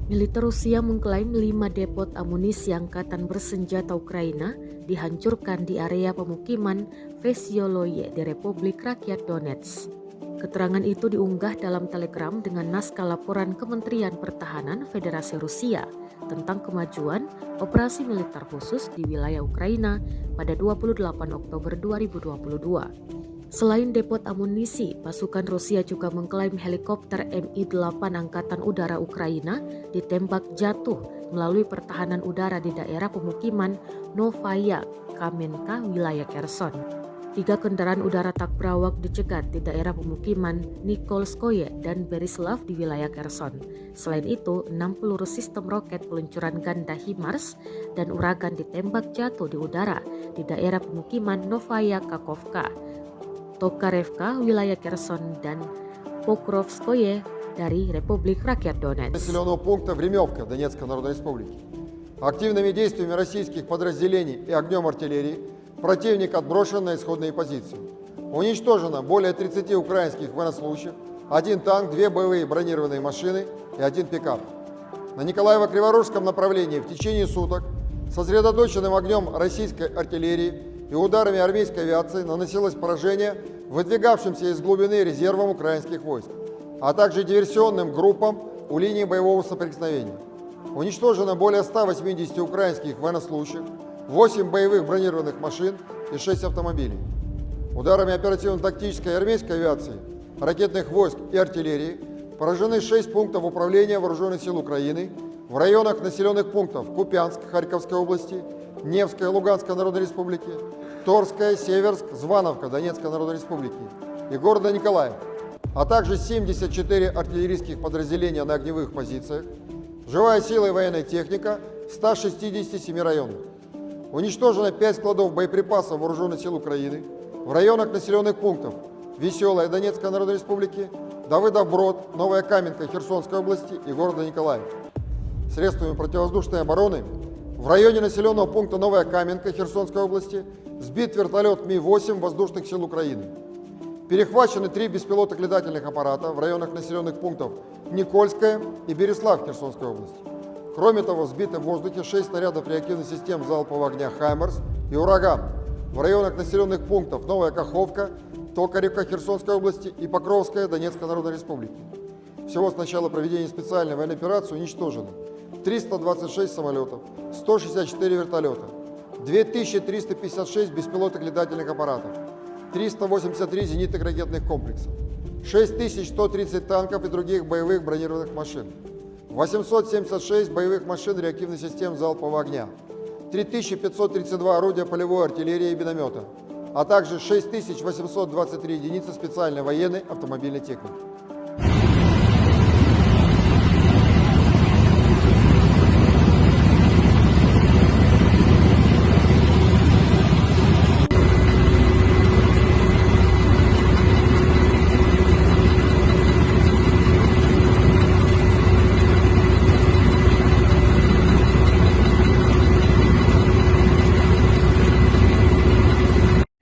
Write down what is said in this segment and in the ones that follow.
Militer Rusia mengklaim 5 depot amunisi angkatan bersenjata Ukraina dihancurkan di area pemukiman Vesyoloye di Republik Rakyat Donetsk. Keterangan itu diunggah dalam telegram dengan naskah laporan Kementerian Pertahanan Federasi Rusia tentang kemajuan operasi militer khusus di wilayah Ukraina pada 28 Oktober 2022. Selain depot amunisi, pasukan Rusia juga mengklaim helikopter Mi-8 Angkatan Udara Ukraina ditembak jatuh melalui pertahanan udara di daerah pemukiman Novaya Kamenka, wilayah Kherson. 3 kendaraan udara tak berawak dicegat di daerah pemukiman Nikolskoye dan Berislav di wilayah Kherson. Selain itu, 6 peluru sistem roket peluncuran ganda HIMARS dan Uragan ditembak jatuh di udara di daerah pemukiman Novaya Kakhovka, Tokarevka, wilayah Kherson, dan Pokrovskoye dari Republik Rakyat Donetsk. Населенного пункта Времевка Донецкой Народной Республики. Активными действиями российских подразделений и огнем артиллерии противник отброшен на исходные позиции. Уничтожено более 30 украинских военнослужащих, 1 танк, 2 боевые бронированные машины и 1 пикап. На Николаево-Криворожском направлении в течение суток сосредоточенным огнем российской артиллерии и ударами армейской авиации наносилось поражение выдвигавшимся из глубины резервам украинских войск, а также диверсионным группам у линии боевого соприкосновения. Уничтожено более 180 украинских военнослужащих, 8 боевых бронированных машин и 6 автомобилей. Ударами оперативно-тактической и армейской авиации, ракетных войск и артиллерии поражены 6 пунктов управления Вооруженных сил Украины в районах населенных пунктов Купянск Харьковской области, Невская Луганской Народной Республики, Торская, Северск, Звановка Донецкой Народной Республики и города Николаев, а также 74 артиллерийских подразделения на огневых позициях, живая сила и военная техника в 167 районах. Уничтожено 5 складов боеприпасов Вооруженных сил Украины в районах населенных пунктов Веселая Донецкой Народной Республики, Давыдов-Брод, Новая Каменка Херсонской области и города Николаев. Средствами противовоздушной обороны в районе населенного пункта Новая Каменка Херсонской области сбит вертолет Ми-8 воздушных сил Украины. Перехвачены 3 беспилотных летательных аппарата в районах населенных пунктов Никольская и Береслав Херсонской области. Кроме того, сбиты в воздухе 6 снарядов реактивных систем залпового огня «Хаймерс» и «Ураган» в районах населенных пунктов Новая Каховка, Токаревка Херсонской области и Покровская Донецкой Народной Республики. Всего с начала проведения специальной военной операции уничтожено 326 самолетов, 164 вертолета, 2356 беспилотных летательных аппаратов, 383 зенитных ракетных комплексов, 6130 танков и других боевых бронированных машин, 876 боевых машин реактивных систем залпового огня, 3532 орудия полевой артиллерии и миномета, а также 6823 единицы специальной военной автомобильной техники.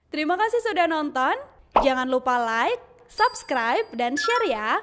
Terima kasih sudah nonton. Jangan lupa like, subscribe, dan share ya.